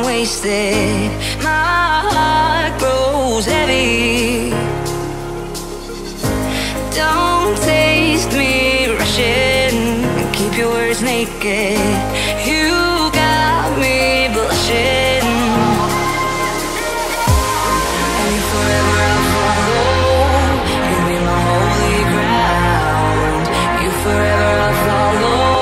time wasted. My heart grows heavy. Don't taste me rushing. Keep your words naked. You got me blushing. And if forever I'll follow, you'll be my holy ground. You forever I'll follow.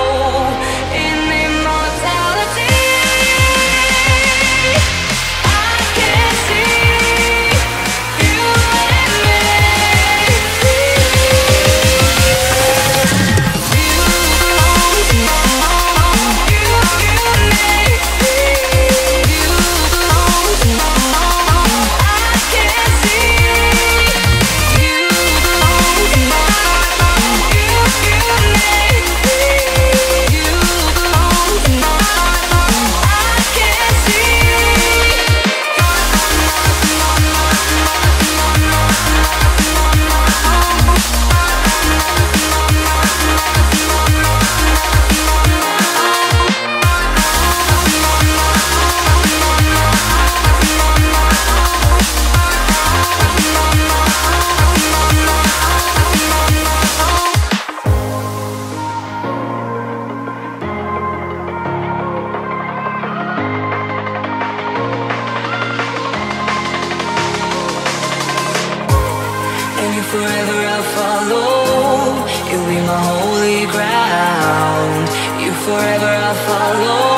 Forever I'll follow. You'll be my holy ground. You forever I'll follow.